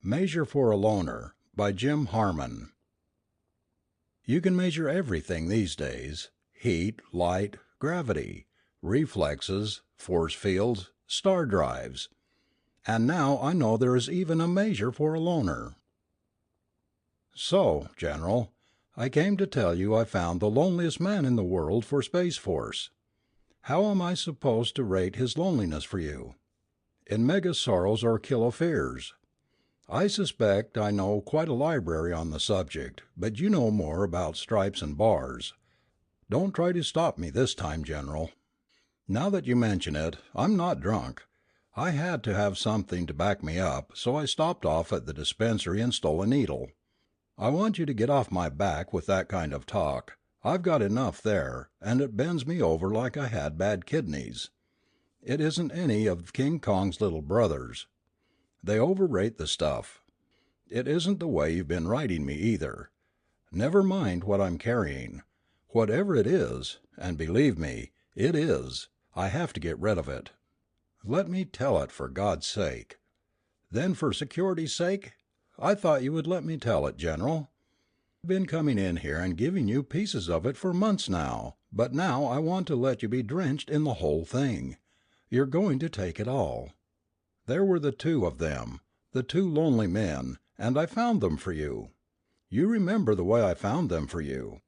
Measure for a Loner by Jim Harmon. You can measure everything these days: heat, light, gravity, reflexes, force fields, star drives. And now I know there is even a measure for a loner. So, General, I came to tell you I found the loneliest man in the world for Space Force. How am I supposed to rate his loneliness for you? In mega sorrows or kilo fears? I suspect I know quite a library on the subject, but you know more about stripes and bars. Don't try to stop me this time, General. Now that you mention it, I'm not drunk. I had to have something to back me up, so I stopped off at the dispensary and stole a needle. I want you to get off my back with that kind of talk. I've got enough there, and it bends me over like I had bad kidneys. It isn't any of King Kong's little brothers. They overrate the stuff. It isn't the way you've been writing me either. Never mind what I'm carrying. Whatever it is, and believe me, it is, I have to get rid of it. Let me tell it, for God's sake. Then for security's sake? I thought you would let me tell it, General. I've been coming in here and giving you pieces of it for months now, but now I want to let you be drenched in the whole thing. You're going to take it all. There were the two of them, the two lonely men, and I found them for you. You remember the way I found them for you.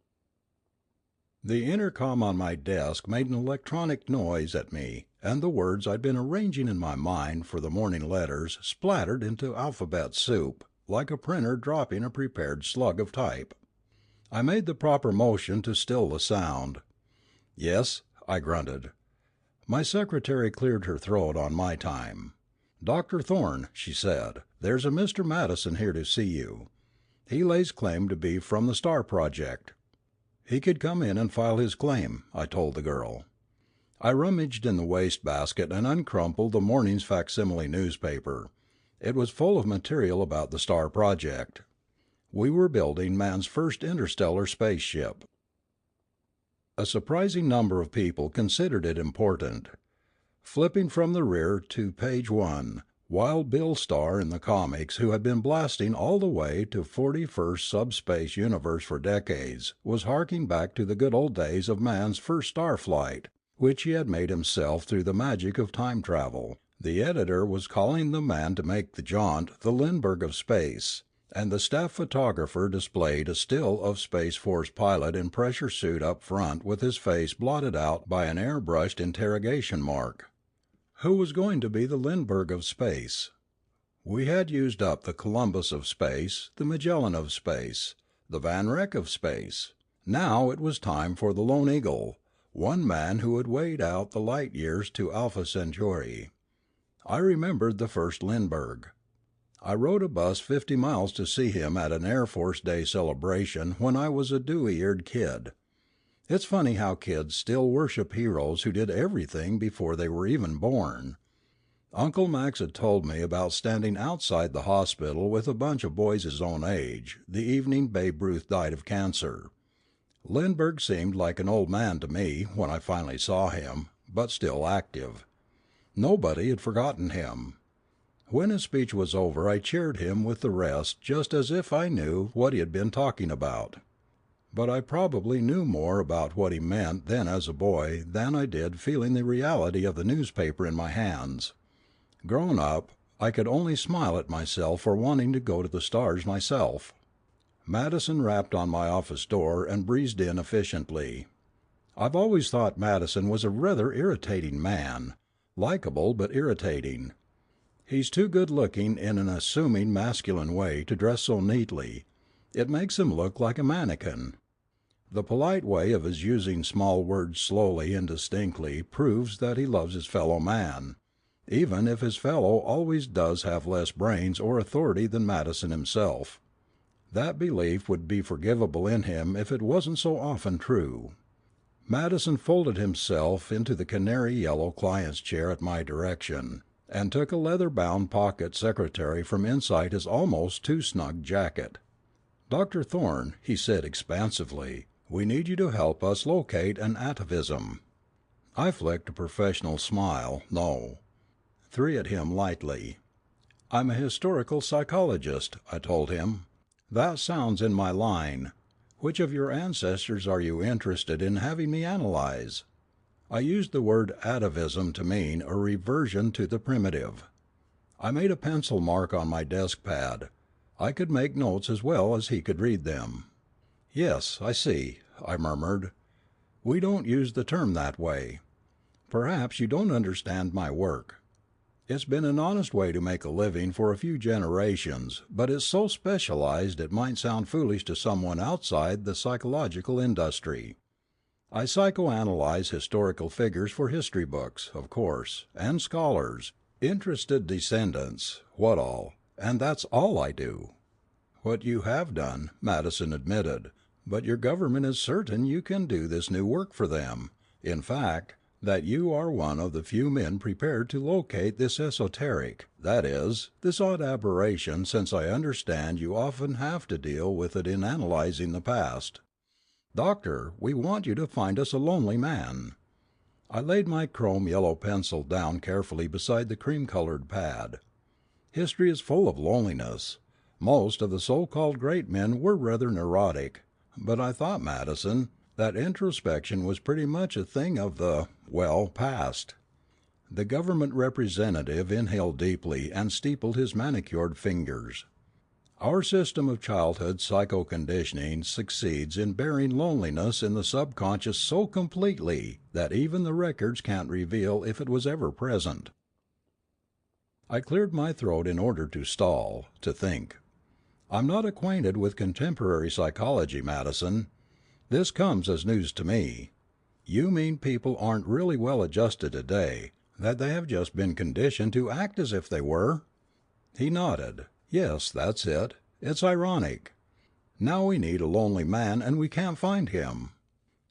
The intercom on my desk made an electronic noise at me, and the words I'd been arranging in my mind for the morning letters splattered into alphabet soup, like a printer dropping a prepared slug of type. I made the proper motion to still the sound. "Yes," I grunted. My secretary cleared her throat on my time. "Dr. Thorne," she said, "there's a Mr. Madison here to see you. He lays claim to be from the Star Project." "He could come in and file his claim," I told the girl. I rummaged in the wastebasket and uncrumpled the morning's facsimile newspaper. It was full of material about the Star Project. We were building man's first interstellar spaceship. A surprising number of people considered it important. Flipping from the rear to page 1, Wild Bill Starr in the comics, who had been blasting all the way to 41st Subspace Universe for decades, was harking back to the good old days of man's first star flight, which he had made himself through the magic of time travel. The editor was calling the man to make the jaunt the Lindbergh of space, and the staff photographer displayed a still of Space Force pilot in pressure suit up front with his face blotted out by an airbrushed interrogation mark. Who was going to be the Lindbergh of space? We had used up the Columbus of space, the Magellan of space, the Van Wyck of space. Now it was time for the Lone Eagle, one man who would wade out the light years to Alpha Centauri. I remembered the first Lindbergh. I rode a bus 50 miles to see him at an Air Force Day celebration when I was a dewy-eared kid. It's funny how kids still worship heroes who did everything before they were even born. Uncle Max had told me about standing outside the hospital with a bunch of boys his own age the evening Babe Ruth died of cancer. Lindbergh seemed like an old man to me when I finally saw him, but still active. Nobody had forgotten him. When his speech was over I cheered him with the rest just as if I knew what he had been talking about. But I probably knew more about what he meant then as a boy than I did feeling the reality of the newspaper in my hands. Grown up, I could only smile at myself for wanting to go to the stars myself. Madison rapped on my office door and breezed in efficiently. I've always thought Madison was a rather irritating man. Likeable but irritating. He's too good-looking in an assuming masculine way to dress so neatly. It makes him look like a mannequin. The polite way of his using small words slowly and distinctly proves that he loves his fellow man, even if his fellow always does have less brains or authority than Madison himself. That belief would be forgivable in him if it wasn't so often true. Madison folded himself into the canary-yellow client's chair at my direction, and took a leather-bound pocket secretary from inside his almost too snug jacket. "Dr. Thorne," he said expansively, "we need you to help us locate an atavism." I flicked a professional smile, no. Threw at him lightly. I'm a historical psychologist, I told him. That sounds in my line. Which of your ancestors are you interested in having me analyze? I used the word atavism to mean a reversion to the primitive. I made a pencil mark on my desk pad. I could make notes as well as he could read them. "Yes, I see," I murmured. "We don't use the term that way. Perhaps you don't understand my work. It's been an honest way to make a living for a few generations, but it's so specialized it might sound foolish to someone outside the psychological industry. I psychoanalyze historical figures for history books, of course, and scholars, interested descendants, what all, and that's all I do." "What you have done," Madison admitted, "but your government is certain you can do this new work for them. In fact, that you are one of the few men prepared to locate this esoteric, that is, this odd aberration, since I understand you often have to deal with it in analyzing the past. Doctor, we want you to find us a lonely man." I laid my chrome yellow pencil down carefully beside the cream-colored pad. History is full of loneliness. Most of the so-called great men were rather neurotic, but I thought, Madison, that introspection was pretty much a thing of the, past. The government representative inhaled deeply and steepled his manicured fingers. "Our system of childhood psycho-conditioning succeeds in burying loneliness in the subconscious so completely that even the records can't reveal if it was ever present." I cleared my throat in order to stall, to think. "I'm not acquainted with contemporary psychology, Madison. This comes as news to me. You mean people aren't really well adjusted today, that they have just been conditioned to act as if they were?" He nodded. "Yes, that's it. It's ironic. Now we need a lonely man and we can't find him."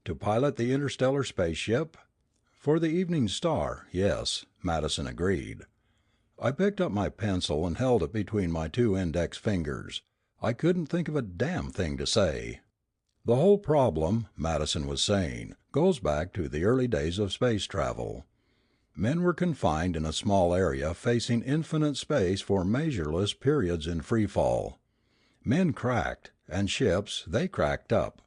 "To pilot the interstellar spaceship?" "For the Evening Star, yes," Madison agreed. I picked up my pencil and held it between my two index fingers. I couldn't think of a damn thing to say. "The whole problem," Madison was saying, "goes back to the early days of space travel. Men were confined in a small area facing infinite space for measureless periods in freefall. Men cracked, and ships, they cracked up.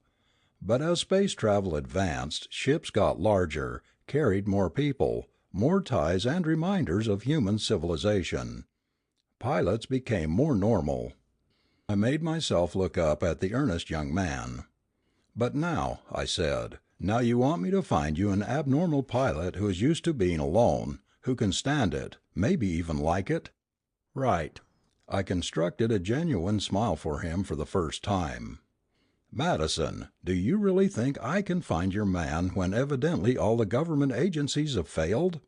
But as space travel advanced, ships got larger, carried more people, more ties and reminders of human civilization. Pilots became more normal." I made myself look up at the earnest young man. "But now," I said, "now you want me to find you an abnormal pilot who is used to being alone, who can stand it, maybe even like it?" "Right." I constructed a genuine smile for him for the first time. "Madison, do you really think I can find your man when evidently all the government agencies have failed?"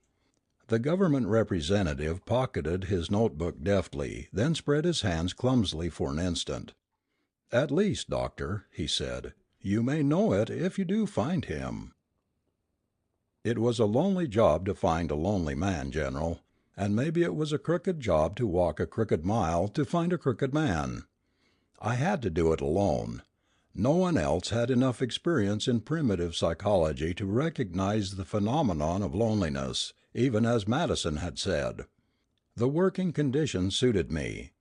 The government representative pocketed his notebook deftly, then spread his hands clumsily for an instant. "At least, Doctor," he said, "you may know it if you do find him." It was a lonely job to find a lonely man, General, and maybe it was a crooked job to walk a crooked mile to find a crooked man. I had to do it alone. No one else had enough experience in primitive psychology to recognize the phenomenon of loneliness, even as Madison had said. The working conditions suited me.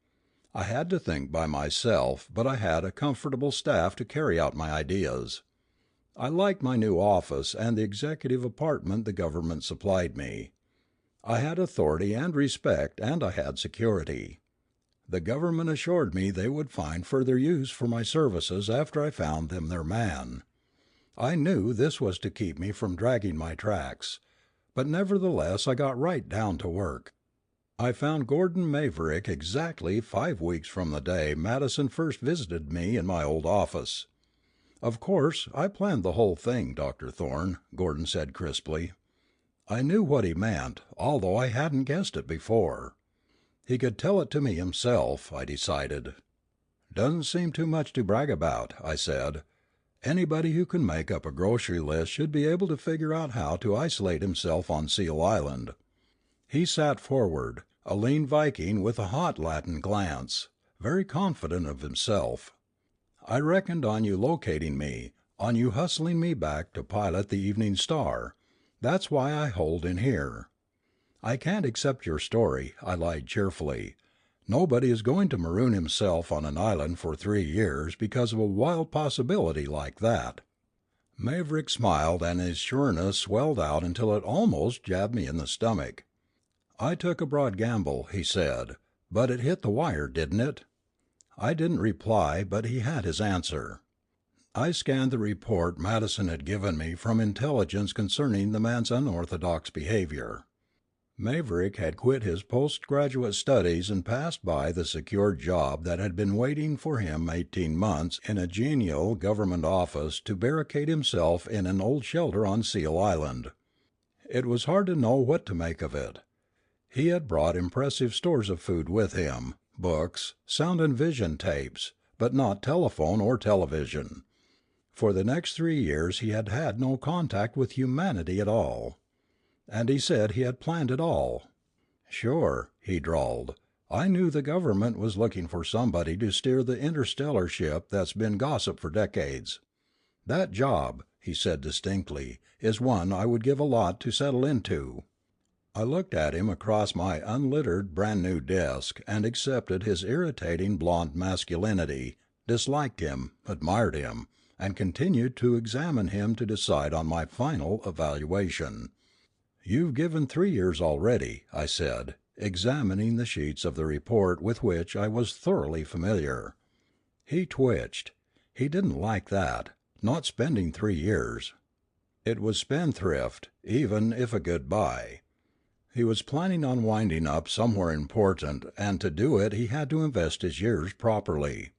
I had to think by myself, but I had a comfortable staff to carry out my ideas. I liked my new office and the executive apartment the government supplied me. I had authority and respect, and I had security. The government assured me they would find further use for my services after I found them their man. I knew this was to keep me from dragging my tracks, but nevertheless I got right down to work. I found Gordon Maverick exactly 5 weeks from the day Madison first visited me in my old office. "Of course, I planned the whole thing, Dr. Thorne," Gordon said crisply. I knew what he meant, although I hadn't guessed it before. He could tell it to me himself, I decided. "Doesn't seem too much to brag about," I said. "Anybody who can make up a grocery list should be able to figure out how to isolate himself on Seal Island." He sat forward, a lean Viking with a hot Latin glance, very confident of himself. "I reckoned on you locating me, on you hustling me back to pilot the Evening Star. That's why I holed in here." "I can't accept your story," I lied cheerfully. Nobody is going to maroon himself on an island for 3 years because of a wild possibility like that." Maverick smiled and his sureness swelled out until it almost jabbed me in the stomach. "I took a broad gamble," he said, "but it hit the wire, didn't it?" I didn't reply, but he had his answer. I scanned the report Madison had given me from intelligence concerning the man's unorthodox behavior. Maverick had quit his postgraduate studies and passed by the secured job that had been waiting for him 18 months in a genial government office to barricade himself in an old shelter on Seal Island. It was hard to know what to make of it. He had brought impressive stores of food with him, books, sound and vision tapes, but not telephone or television. For the next 3 years he had had no contact with humanity at all. And he said he had planned it all. "Sure," he drawled, "I knew the government was looking for somebody to steer the interstellar ship that's been gossip for decades. That job," he said distinctly, "is one I would give a lot to settle into." I looked at him across my unlittered brand new desk and accepted his irritating blond masculinity, disliked him, admired him, and continued to examine him to decide on my final evaluation. "You've given 3 years already," I said, examining the sheets of the report with which I was thoroughly familiar. He twitched. He didn't like that. Not spending 3 years. It was spendthrift, even if a good buy. He was planning on winding up somewhere important, and to do it he had to invest his years properly.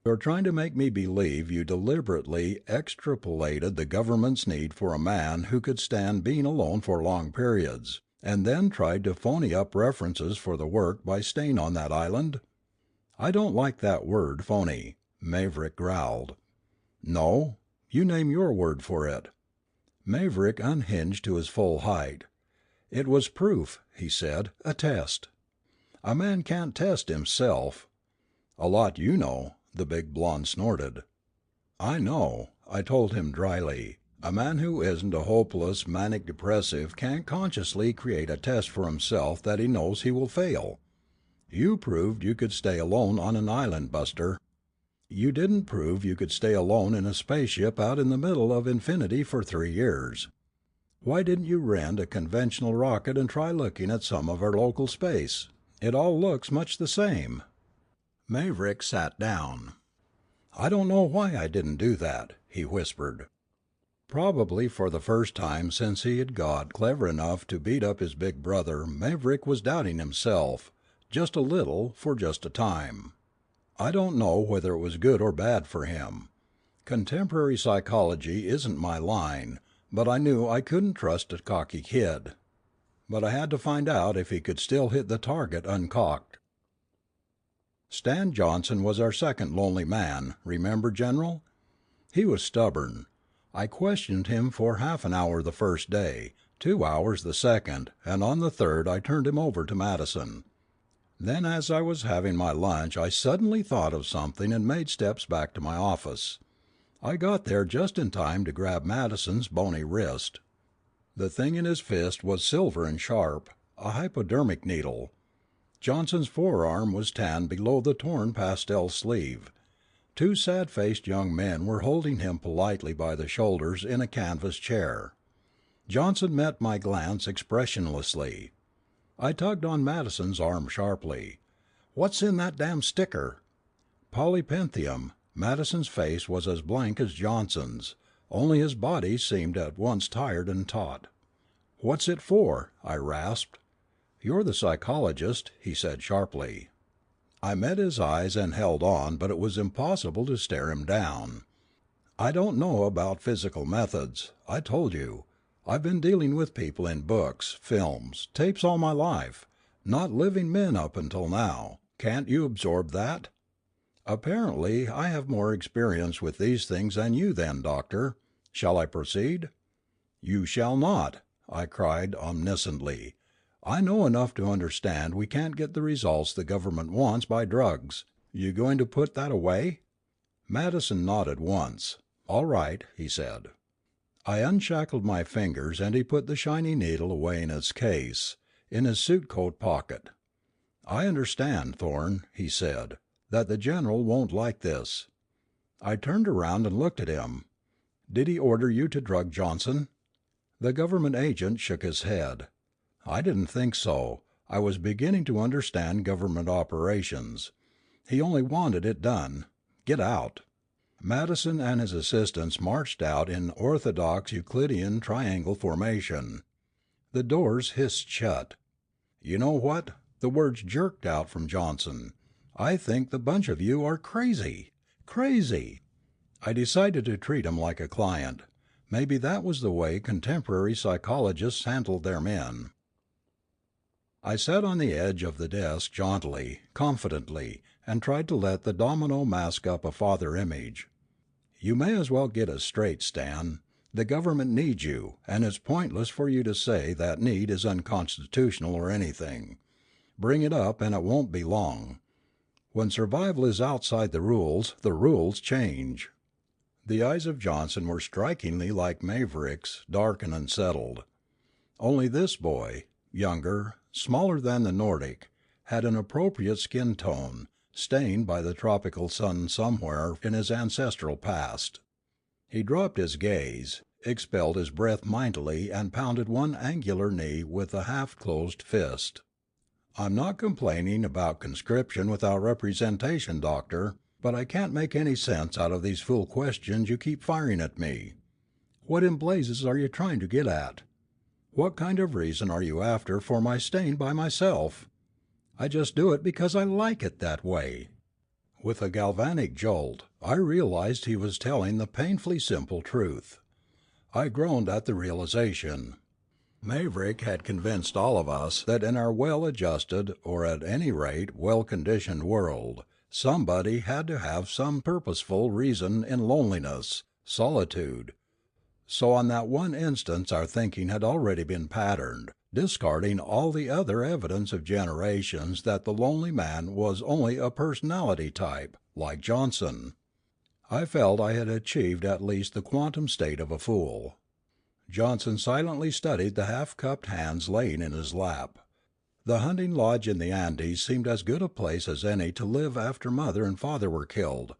"You're trying to make me believe you deliberately extrapolated the government's need for a man who could stand being alone for long periods, and then tried to phony up references for the work by staying on that island?" "I don't like that word, phony," Maverick growled. "No? You name your word for it." Maverick unhinged to his full height. "It was proof," he said, "a test." "A man can't test himself." "A lot you know," the big blond snorted. "I know," I told him dryly. "A man who isn't a hopeless manic depressive can't consciously create a test for himself that he knows he will fail. You proved you could stay alone on an island, Buster. You didn't prove you could stay alone in a spaceship out in the middle of infinity for 3 years. Why didn't you rent a conventional rocket and try looking at some of our local space? It all looks much the same." Maverick sat down. "I don't know why I didn't do that," he whispered. Probably for the first time since he had got clever enough to beat up his big brother, Maverick was doubting himself, just a little, for just a time. I don't know whether it was good or bad for him. Contemporary psychology isn't my line, but I knew I couldn't trust a cocky kid. But I had to find out if he could still hit the target uncocked. Stan Johnson was our second lonely man, remember, General? He was stubborn. I questioned him for half an hour the first day, 2 hours the second, and on the third I turned him over to Madison. Then as I was having my lunch I suddenly thought of something and made steps back to my office. I got there just in time to grab Madison's bony wrist. The thing in his fist was silver and sharp, a hypodermic needle. Johnson's forearm was tanned below the torn pastel sleeve. 2 sad-faced young men were holding him politely by the shoulders in a canvas chair. Johnson met my glance expressionlessly. I tugged on Madison's arm sharply. "What's in that damn sticker?" Polypenthium. Madison's face was as blank as Johnson's, only his body seemed at once tired and taut. "What's it for?" I rasped. "You're the psychologist," he said sharply. I met his eyes and held on, but it was impossible to stare him down. "I don't know about physical methods, I told you. I've been dealing with people in books, films, tapes all my life, not living men up until now. Can't you absorb that?" "Apparently I have more experience with these things than you then, Doctor. Shall I proceed?" "You shall not," I cried omnisciently. "I know enough to understand we can't get the results the government wants by drugs. You going to put that away?" Madison nodded once. "All right," he said. I unshackled my fingers and he put the shiny needle away in its case, in his suit coat pocket. "I understand, Thorne," he said, "that the General won't like this." I turned around and looked at him. "Did he order you to drug Johnson?" The government agent shook his head. "I didn't think so. I was beginning to understand government operations. He only wanted it done. Get out." Madison and his assistants marched out in orthodox Euclidean triangle formation. The doors hissed shut. "You know what?" The words jerked out from Johnson. "I think the bunch of you are crazy. Crazy!" I decided to treat him like a client. Maybe that was the way contemporary psychologists handled their men. I sat on the edge of the desk jauntily, confidently, and tried to let the domino mask up a father image. "You may as well get it straight, Stan. The government needs you, and it's pointless for you to say that need is unconstitutional or anything. Bring it up and it won't be long. When survival is outside the rules change." The eyes of Johnson were strikingly like Maverick's, dark and unsettled. Only this boy, younger, smaller than the Nordic, had an appropriate skin tone, stained by the tropical sun somewhere in his ancestral past. He dropped his gaze, expelled his breath mightily and pounded one angular knee with a half-closed fist. "I'm not complaining about conscription without representation, Doctor, but I can't make any sense out of these fool questions you keep firing at me. What in blazes are you trying to get at? What kind of reason are you after for my staying by myself? I just do it because I like it that way." With a galvanic jolt, I realized he was telling the painfully simple truth. I groaned at the realization. Maverick had convinced all of us that in our well-adjusted, or at any rate well-conditioned world, somebody had to have some purposeful reason in loneliness, solitude. So on that one instance our thinking had already been patterned, discarding all the other evidence of generations that the lonely man was only a personality type, like Johnson. I felt I had achieved at least the quantum state of a fool. Johnson silently studied the half-cupped hands laying in his lap. The hunting lodge in the Andes seemed as good a place as any to live after mother and father were killed.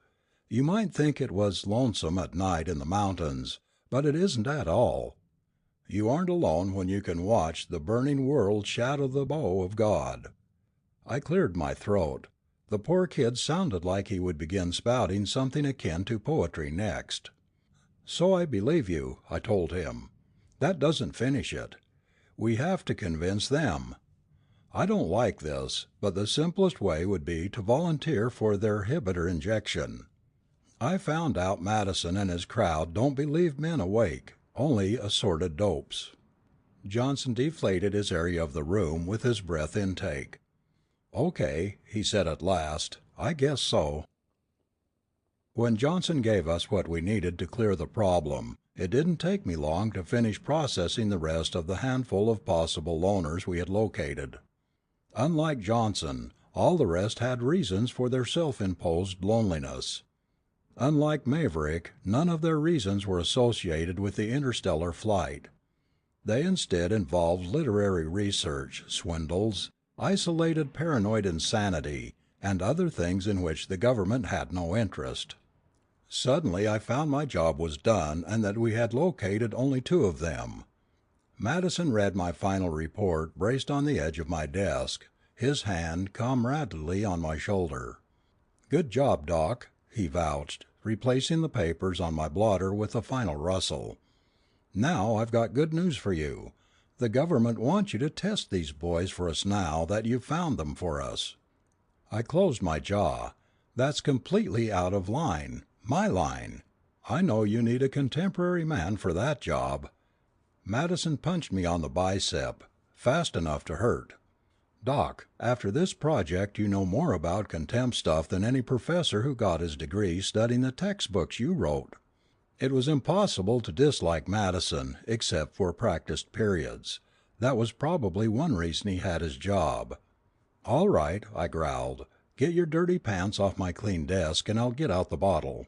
You might think it was lonesome at night in the mountains, but it isn't at all. You aren't alone when you can watch the burning world shadow the bow of God. I cleared my throat. The poor kid sounded like he would begin spouting something akin to poetry next. "So I believe you," I told him. "That doesn't finish it. We have to convince them. I don't like this, but the simplest way would be to volunteer for their inhibitor injection. I found out Madison and his crowd don't believe men awake, only assorted dopes." Johnson deflated his area of the room with his breath intake. "Okay," he said at last, "I guess so." When Johnson gave us what we needed to clear the problem, it didn't take me long to finish processing the rest of the handful of possible loners we had located. Unlike Johnson, all the rest had reasons for their self-imposed loneliness. Unlike Maverick, none of their reasons were associated with the interstellar flight. They instead involved literary research, swindles, isolated paranoid insanity, and other things in which the government had no interest. Suddenly I found my job was done and that we had located only two of them. Madison read my final report braced on the edge of my desk, his hand comradely on my shoulder. "Good job, Doc," he vouched, replacing the papers on my blotter with a final rustle. "Now I've got good news for you. The government wants you to test these boys for us now that you've found them for us." I closed my jaw. "That's completely out of line. My line. I know you need a contemporary man for that job." Madison punched me on the bicep, fast enough to hurt. "Doc, after this project you know more about contempt stuff than any professor who got his degree studying the textbooks you wrote." It was impossible to dislike Madison except for practiced periods. That was probably one reason he had his job. "All right," I growled. "Get your dirty pants off my clean desk and I'll get out the bottle.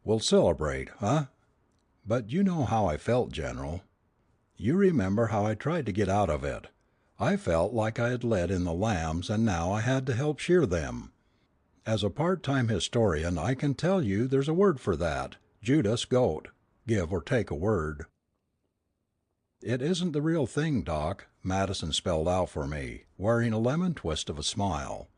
We'll celebrate, huh? But you know how I felt, General. You remember how I tried to get out of it. I felt like I had led in the lambs and now I had to help shear them. As a part-time historian I can tell you there's a word for that, Judas goat. Give or take a word. "It isn't the real thing, Doc," Madison spelled out for me, wearing a lemon twist of a smile.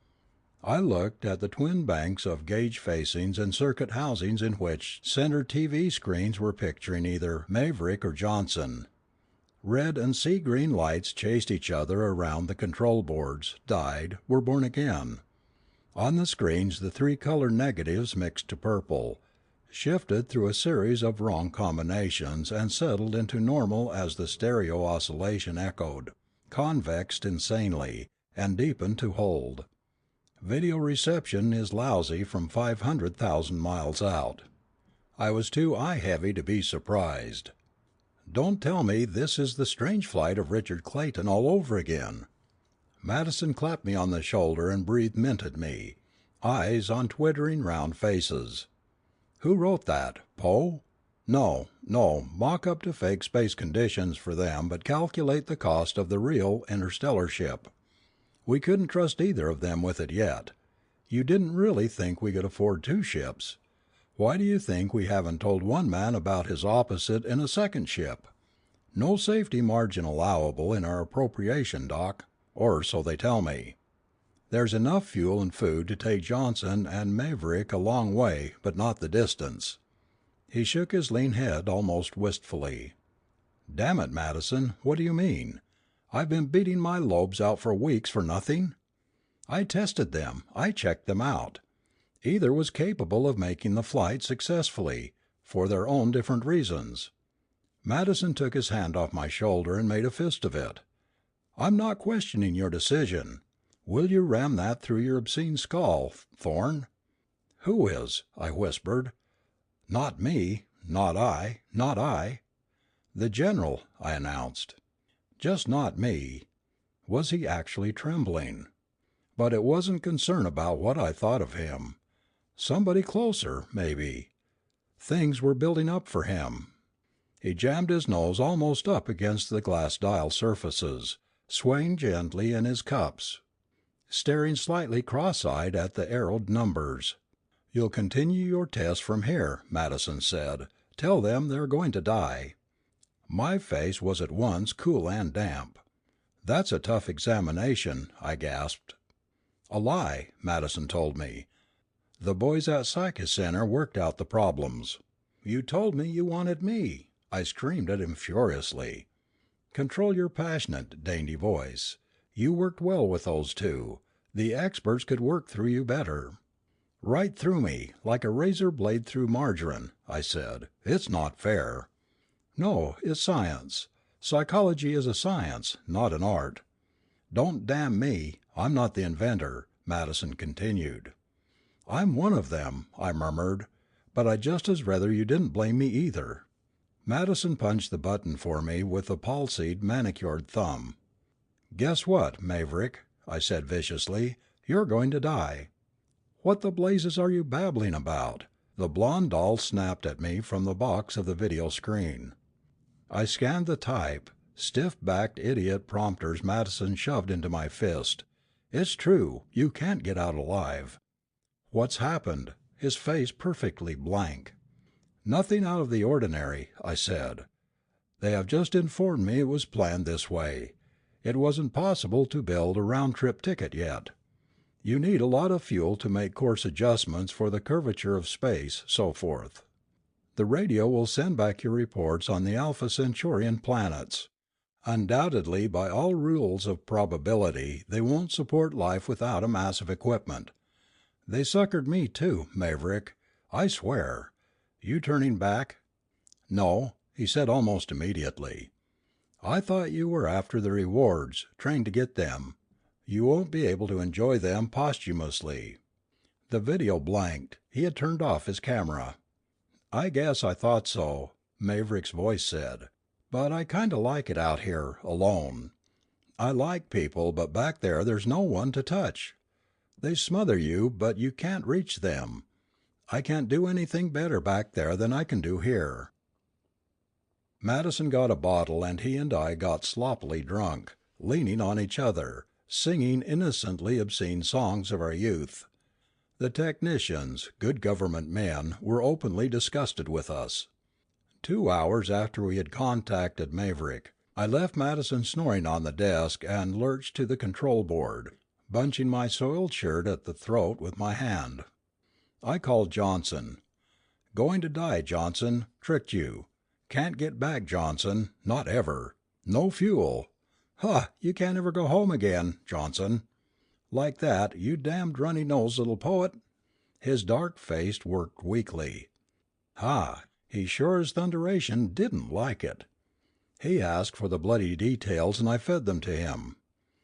I looked at the twin banks of gauge facings and circuit housings in which center TV screens were picturing either Maverick or Johnson. Red and sea green lights chased each other around the control boards, died, were born again. On the screens the three color negatives mixed to purple, shifted through a series of wrong combinations and settled into normal as the stereo oscillation echoed, convexed insanely, and deepened to hold. Video reception is lousy from 500,000 miles out. I was too eye-heavy to be surprised. Don't tell me this is the strange flight of Richard Clayton all over again. Madison clapped me on the shoulder and breathed mint at me, eyes on twittering round faces. Who wrote that? Poe? No, mock up to fake space conditions for them but calculate the cost of the real interstellar ship. We couldn't trust either of them with it yet. You didn't really think we could afford two ships. Why do you think we haven't told one man about his opposite in a second ship? No safety margin allowable in our appropriation, Doc, or so they tell me. There's enough fuel and food to take Johnson and Maverick a long way, but not the distance. He shook his lean head almost wistfully. Damn it, Madison, what do you mean? I've been beating my lobes out for weeks for nothing? I tested them, I checked them out. Either was capable of making the flight successfully, for their own different reasons. Madison took his hand off my shoulder and made a fist of it. I'm not questioning your decision. Will you ram that through your obscene skull, Thorne? Who is? I whispered. Not me, not I. The general, I announced. Just not me. Was he actually trembling? But it wasn't concern about what I thought of him. Somebody closer, maybe. Things were building up for him. He jammed his nose almost up against the glass dial surfaces, swaying gently in his cups, staring slightly cross-eyed at the arrowed numbers. "You'll continue your tests from here," Madison said. "Tell them they're going to die." My face was at once cool and damp. "That's a tough examination," I gasped. "A lie," Madison told me. "The boys at Psychic Center worked out the problems." "You told me you wanted me," I screamed at him furiously. "Control your passionate, dainty voice. You worked well with those two. The experts could work through you better." "Right through me, like a razor blade through margarine," I said. "It's not fair." "No, it's science. Psychology is a science, not an art." "Don't damn me. I'm not the inventor," Madison continued. "I'm one of them," I murmured. "But I'd just as rather you didn't blame me either." Madison punched the button for me with a palsied, manicured thumb. "Guess what, Maverick?" I said viciously. "You're going to die." "What the blazes are you babbling about?" the blonde doll snapped at me from the box of the video screen. I scanned the type, stiff-backed idiot prompters Madison shoved into my fist. "It's true. You can't get out alive." "What's happened?" His face perfectly blank. "Nothing out of the ordinary," I said. "They have just informed me it was planned this way. It wasn't possible to build a round-trip ticket yet. You need a lot of fuel to make course adjustments for the curvature of space, so forth. The radio will send back your reports on the Alpha Centaurian planets. Undoubtedly, by all rules of probability, they won't support life without a massive equipment. They suckered me too, Maverick. I swear. You turning back?" "No," he said almost immediately. "I thought you were after the rewards, trained to get them. You won't be able to enjoy them posthumously." The video blanked. He had turned off his camera. "I guess I thought so," Maverick's voice said. "But I kinda like it out here, alone. I like people, but back there's no one to touch. They smother you, but you can't reach them. I can't do anything better back there than I can do here." Madison got a bottle and he and I got sloppily drunk. leaning on each other, singing innocently obscene songs of our youth. The technicians, good government men, were openly disgusted with us. 2 hours after we had contacted Maverick, I left Madison snoring on the desk and lurched to the control board, bunching my soiled shirt at the throat with my hand. I called Johnson. "Going to die, Johnson. Tricked you. Can't get back, Johnson. Not ever. No fuel. Ha! You can't ever go home again, Johnson. Like that, you damned runny-nosed little poet?" His dark face worked weakly. Ha! He sure as thunderation didn't like it. He asked for the bloody details and I fed them to him.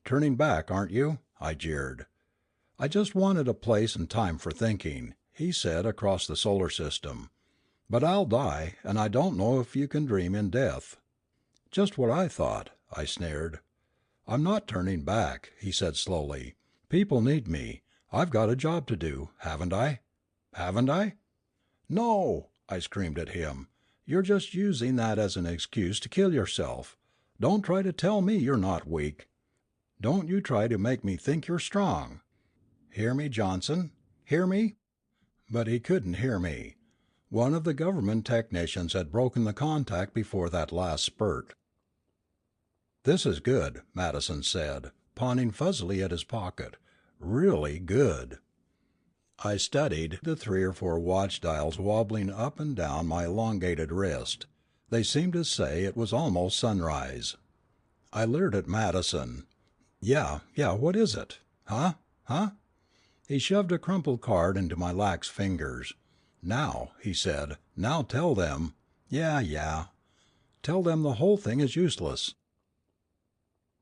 "Turning back, aren't you?" I jeered. "I just wanted a place and time for thinking," he said, "across the solar system. But I'll die, and I don't know if you can dream in death." "Just what I thought," I sneered. "I'm not turning back," he said slowly. "People need me. I've got a job to do, haven't I? Haven't I?" "No!" I screamed at him. "You're just using that as an excuse to kill yourself. Don't try to tell me you're not weak. Don't you try to make me think you're strong. Hear me, Johnson? Hear me?" But he couldn't hear me. One of the government technicians had broken the contact before that last spurt. "This is good," Madison said, pawing fuzzily at his pocket. "Really good." I studied the 3 or 4 watch dials wobbling up and down my elongated wrist. They seemed to say it was almost sunrise. I leered at Madison. Yeah, what is it? Huh? He shoved a crumpled card into my lax fingers. "Now," he said, "now tell them." Yeah. "Tell them the whole thing is useless."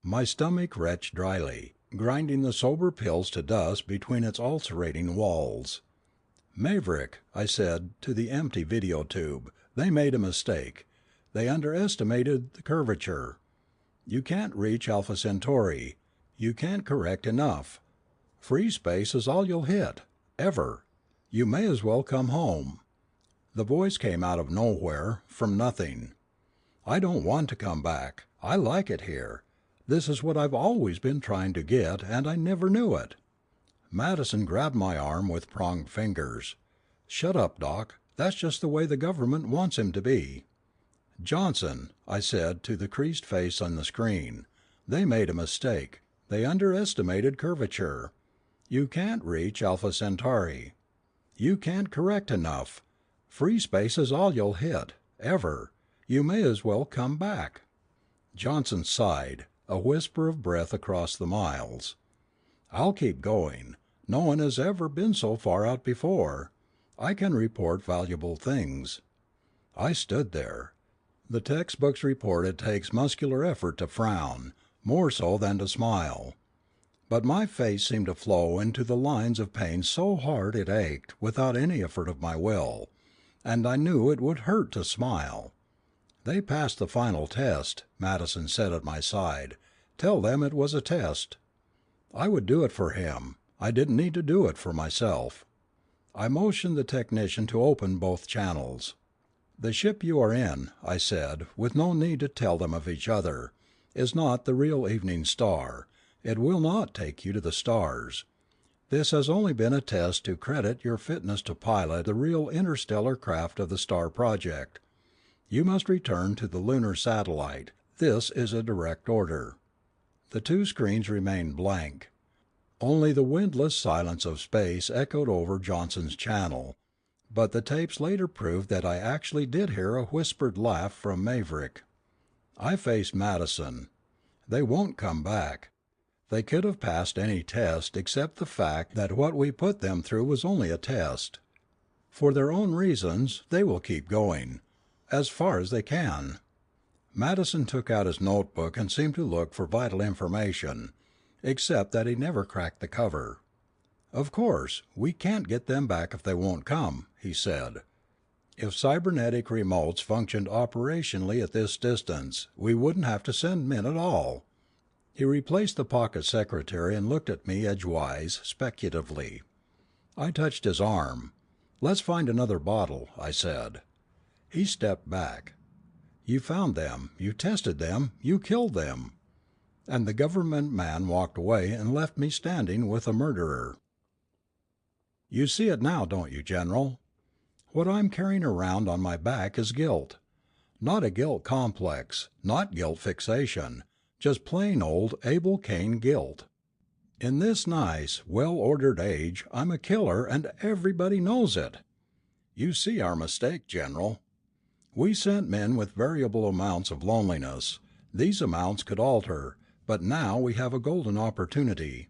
My stomach retched dryly, grinding the sober pills to dust between its ulcerating walls. "Maverick," I said to the empty video tube, "they made a mistake. They underestimated the curvature. You can't reach Alpha Centauri. You can't correct enough. Free space is all you'll hit. Ever. You may as well come home." The voice came out of nowhere, from nothing. "I don't want to come back. I like it here. This is what I've always been trying to get, and I never knew it." Madison grabbed my arm with pronged fingers. "Shut up, Doc. That's just the way the government wants him to be." "Johnson," I said to the creased face on the screen, "they made a mistake. They underestimated curvature. You can't reach Alpha Centauri. You can't correct enough. Free space is all you'll hit. Ever. You may as well come back." Johnson sighed, a whisper of breath across the miles. "I'll keep going. No one has ever been so far out before. I can report valuable things." I stood there. The textbooks report it takes muscular effort to frown, more so than to smile. But my face seemed to flow into the lines of pain so hard it ached without any effort of my will, and I knew it would hurt to smile. "They passed the final test," Madison said at my side. "Tell them it was a test." I would do it for him. I didn't need to do it for myself. I motioned the technician to open both channels. "The ship you are in," I said, with no need to tell them of each other, "is not the real Evening Star. It will not take you to the stars. This has only been a test to credit your fitness to pilot the real interstellar craft of the Star Project. You must return to the lunar satellite. This is a direct order." The 2 screens remained blank. Only the windless silence of space echoed over Johnson's channel. But the tapes later proved that I actually did hear a whispered laugh from Maverick. I faced Madison. "They won't come back. They could have passed any test except the fact that what we put them through was only a test. For their own reasons, they will keep going. As far as they can." Madison took out his notebook and seemed to look for vital information, except that he never cracked the cover. "Of course, we can't get them back if they won't come," he said. "If cybernetic remotes functioned operationally at this distance, we wouldn't have to send men at all." He replaced the pocket secretary and looked at me edgewise, speculatively. I touched his arm. "Let's find another bottle," I said. He stepped back. "You found them. You tested them. You killed them." And the government man walked away and left me standing with a murderer. You see it now, don't you, General? What I'm carrying around on my back is guilt. Not a guilt complex, not guilt fixation, just plain old Abel Cain guilt. In this nice, well-ordered age, I'm a killer and everybody knows it. You see our mistake, General. We sent men with variable amounts of loneliness. These amounts could alter, but now we have a golden opportunity.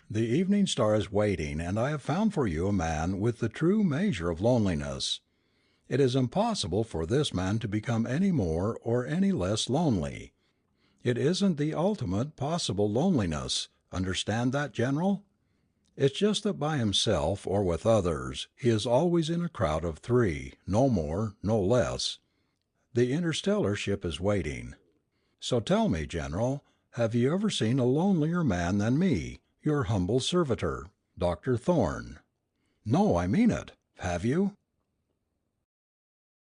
The evening star is waiting and I have found for you a man with the true measure of loneliness. It is impossible for this man to become any more or any less lonely. It isn't the ultimate possible loneliness. Understand that, General? It's just that by himself or with others he is always in a crowd of three, no more, no less. The interstellar ship is waiting. So tell me, General, have you ever seen a lonelier man than me, your humble servitor, Dr. Thorne? No, I mean it. Have you?